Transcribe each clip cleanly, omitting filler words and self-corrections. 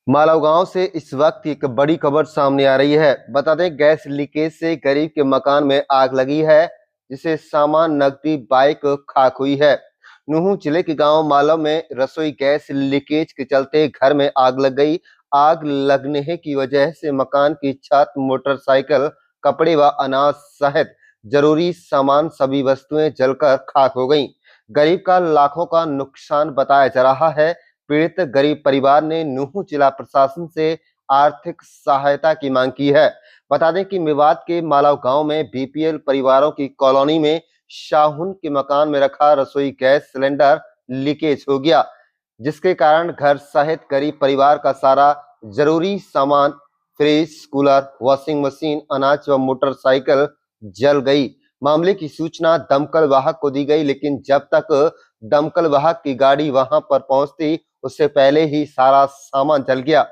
मालव गांव से इस वक्त एक बड़ी खबर सामने आ रही है। बता दें, गैस लीकेज से गरीब के मकान में आग लगी है, जिसे सामान, नकदी, बाइक खाक हुई है। नूंह जिले के गांव मालव में रसोई गैस लीकेज के चलते घर में आग लग गई। आग लगने की वजह से मकान की छत, मोटरसाइकिल, कपड़े व अनाज सहित जरूरी सामान, सभी वस्तुएं जलकर खाक हो गईं। गरीब का लाखों का नुकसान बताया जा रहा है। पीड़ित गरीब परिवार ने नूंह जिला प्रशासन से आर्थिक सहायता की मांग की है। बता दें कि मेवात के मालव गांव में बीपीएल परिवारों की कॉलोनी में शाहुन के मकान में रखा रसोई गैस सिलेंडर लीकेज हो गया, जिसके कारण घर सहित गरीब परिवार का सारा जरूरी सामान, फ्रिज, कूलर, वॉशिंग मशीन, अनाज व मोटरसाइकिल जल गई। मामले की सूचना दमकल वाहक को दी गई, लेकिन जब तक दमकल वाहक की गाड़ी वहां पर पहुंचती, उससे पहले ही सारा सामान जल गया।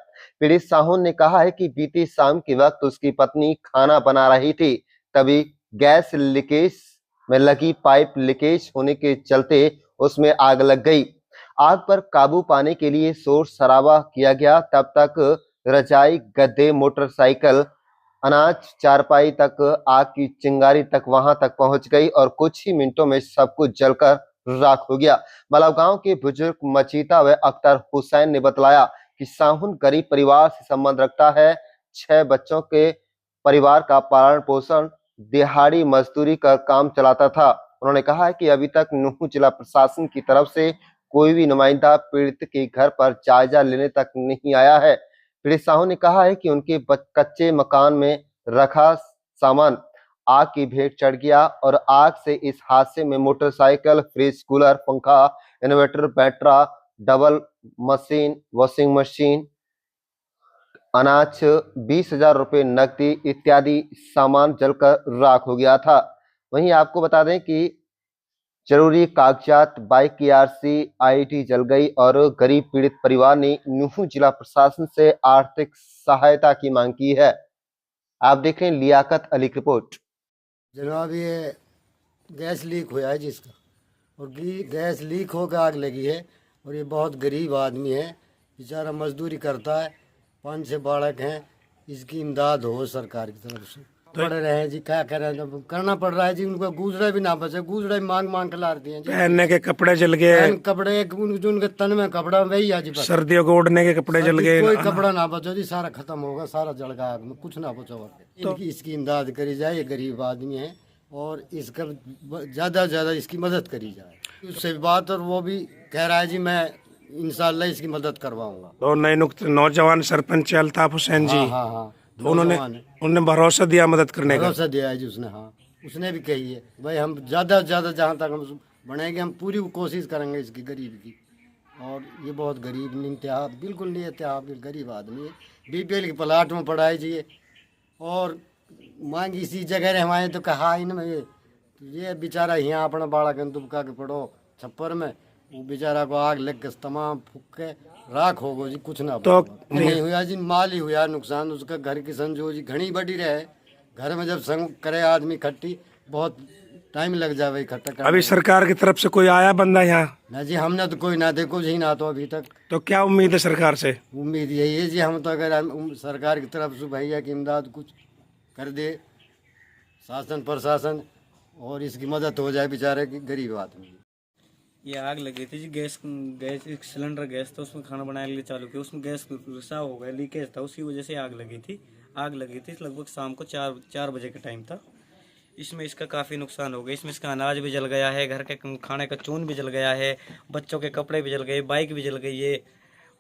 पीड़ित साहुन ने कहा है कि बीती शाम के वक्त उसकी पत्नी खाना बना रही थी, तभी गैस लीकेज में लगी पाइप लीकेज होने के चलते उसमें आग लग गई। आग पर काबू पाने के लिए शोर शराबा किया गया। तब तक रजाई, गद्दे, मोटरसाइकिल, अनाज, चारपाई तक आग की चिंगारी तक वहां तक पहुंच गई और कुछ ही मिनटों में सब कुछ जलकर राख हो गया। मलाव गांव के बुजुर्ग मचीता व अख्तर हुसैन ने बतलाया कि साहुन गरीब परिवार से संबंध रखता है। 6 बच्चों के परिवार का पालन पोषण दिहाड़ी मजदूरी कर काम चलाता था। उन्होंने कहा है कि अभी तक नूंह जिला प्रशासन की तरफ से कोई भी नुमाइंदा पीड़ित के घर पर जायजा लेने तक नहीं आया है। पीड़ित साहू ने कहा है कि उनके कच्चे मकान में रखा सामान आग की भेंट चढ़ गया और आग से इस हादसे में मोटरसाइकिल, फ्रिज, कूलर, पंखा, inverter, battery, double machine, washing machine, अनाज, 20,000 रुपए नकदी इत्यादि सामान जलकर राख हो गया था। वहीं आपको बता दें कि जरूरी कागजात, बाइक की आरसी, आईटी जल गई और गरीब पीड़ित परिवार ने नूंह जिला प्रशासन से आर्थिक सहायता की मांग की है। आप देखें लियाकत अली की रिपोर्ट। जनाब, ये गैस लीक हुआ है जिसका, और गैस लीक होकर आग लगी है। और ये बहुत गरीब आदमी है, बेचारा मजदूरी करता है, 5-6 बालक हैं। इसकी इमदाद हो सरकार की तरफ से। पड़े रहे हैं जी, क्या करें, जब करना पड़ रहा है जी। उनको गुजरा भी ना बचे, गुजरा भी मांग मांग के ला दिए जी। पहनने के कपड़े जल गए, कपड़े जो उनके तन में कपड़ा वही है जी, बस सर्दियों को ओढ़ने के कपड़े जल गए, कोई कपड़ा ना बचा जी, सारा खत्म होगा, सारा जल गया आग में, कुछ ना बचा हुआ। इसकी इमदाद करी जाए, ये गरीब आदमी है और इसका ज़्यादा से ज़्यादा इसकी मदद करी जाए। उससे बात, और वो भी कह रहा है जी मैं इंशाल्लाह इसकी मदद करवाऊंगा। तो नए नौजवान सरपंच अल्ताफ हुसैन जी, हाँ हाँ, तो उन्होंने भरोसा दिया मदद करने का। भरोसा दिया है जी उसने। हाँ, उसने भी कही है भाई हम ज़्यादा से ज़्यादा जहाँ तक हम बढ़ेंगे, हम पूरी कोशिश करेंगे इसकी गरीब की। और ये बहुत गरीब, इंतहा, बिल्कुल नहीं इंतहा, गरीब आदमी है, बीपीएल के प्लाट में पढ़ाई चाहिए। और मांग इसी जगह रहे तो कहा इनमें ये बेचारा यहाँ अपना बाड़ा के दुबका के पड़ो छप्पर में, वो बेचारा को आग लग के तमाम फूक के राख हो गो जी, कुछ ना तो नहीं हुआ जी। माल ही हुआ नुकसान उसका, घर की संजो जी घनी बड़ी रहे। घर में जब संग करे आदमी इकट्ठी, बहुत टाइम लग जाए इकट्ठा। अभी सरकार की तरफ से कोई आया बंदा यहाँ? ना जी, हमने तो कोई ना देखो जी, ना तो अभी तक। तो क्या उम्मीद है सरकार से? उम्मीद यही है जी, हम तो अगर सरकार की तरफ से भैया की इमदाद कुछ कर दे शासन प्रशासन, और इसकी मदद हो जाए बेचारे की, गरीब आदमी। ये आग लगी थी जी, गैस एक सिलेंडर गैस था, उसमें खाना बनाने के लिए चालू किया, उसमें गैस रिसाव हो गया, लीकेज था, उसी वजह से आग लगी थी। आग लगी थी लगभग शाम को 4 बजे का टाइम था। इसमें इसका काफ़ी नुकसान हो गया। इसमें इसका अनाज भी जल गया है, घर के खाने का चून भी जल गया है, बच्चों के कपड़े भी जल गए, बाइक भी जल गई है,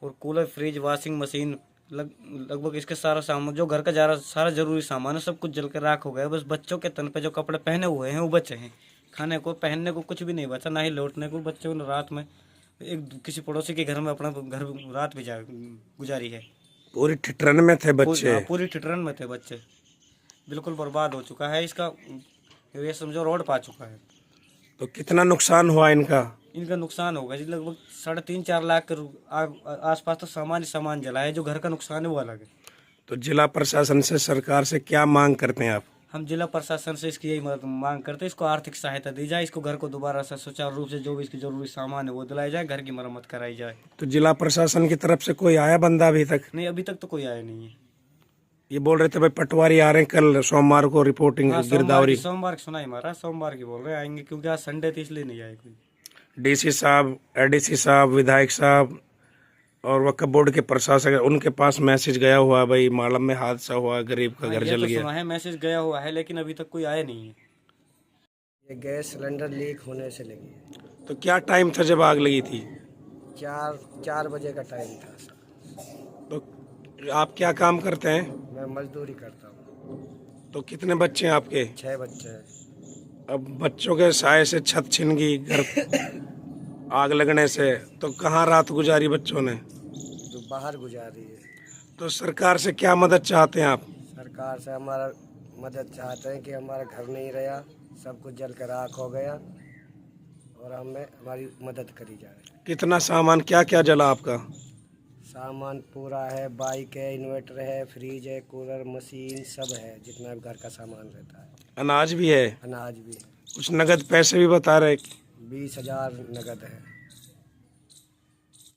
और कूलर, फ्रिज, वॉशिंग मशीन, लगभग इसके सारा सामान, जो घर का सारा जरूरी सामान है, सब कुछ जलकर राख हो गया। बस बच्चों के तन पे जो कपड़े पहने हुए हैं वो बचे हैं, खाने को पहनने को कुछ भी नहीं बचा, ना ही लौटने को। बच्चों ने रात में किसी पड़ोसी के घर में अपना घर रात भी गुजारी है। पूरी ठिठरन में थे बच्चे? पूरी ठिठरन में थे बच्चे, बिल्कुल बर्बाद हो चुका है इसका, ये समझो रोड पा चुका है। तो कितना नुकसान हुआ इनका? इनका नुकसान होगा जी लगभग 3.5-4 लाख के आसपास तो सामान जला है। जो घर का नुकसान है वो अलग है। तो जिला प्रशासन से, सरकार से क्या मांग करते हैं आप? हम जिला प्रशासन से इसकी यही मदद मांग करते हैं, इसको आर्थिक सहायता दी जाए, इसको घर को दोबारा से सुचारू रूप से जो भी इसकी जरूरी सामान है वो दिलाया जाए, घर की मरम्मत कराई जाए। तो जिला प्रशासन की तरफ से कोई आया बंदा अभी तक? नहीं, अभी तक तो कोई आया नहीं है। ये बोल रहे थे भाई पटवारी आ रहे हैं कल सोमवार को रिपोर्टिंग हाँ, गिरदावरी। सोमवार की सुनाई मारा, सोमवार की बोल रहे हैं आएंगे, क्योंकि आज संडे थी इसलिए नहीं आए कोई। डीसी साहब, एडीसी साहब, विधायक साहब और वक्फ बोर्ड के प्रशासक, उनके पास मैसेज गया हुआ है भाई मालम में हादसा हुआ, गरीब का घर ये जल तो गया। सुना है, मैसेज गया हुआ है, लेकिन अभी तक कोई आया नहीं है। ये गैस सिलेंडर लीक होने से लगी है। तो क्या टाइम था जब आग लगी थी? 4 बजे का टाइम था सर। तो आप क्या काम करते हैं? मैं मजदूरी करता हूँ। तो कितने बच्चे हैं आपके? 6 बच्चे हैं। अब बच्चों के साय से छत छिन गई घर आग लगने से, तो कहाँ रात गुजारी बच्चों ने? जो बाहर गुजारी है। तो सरकार से क्या मदद चाहते हैं आप? सरकार से हमारा मदद चाहते हैं कि हमारा घर नहीं रहा, सब कुछ जल कर राख हो गया और हमें हमारी मदद करी जाए। कितना सामान क्या क्या जला आपका? सामान पूरा है, बाइक है, इन्वर्टर है, फ्रिज है, कूलर, मशीन सब है, जितना भी घर का सामान रहता है। अनाज भी है? अनाज भी। कुछ नगद पैसे भी बता रहे? 20,000 नगद है।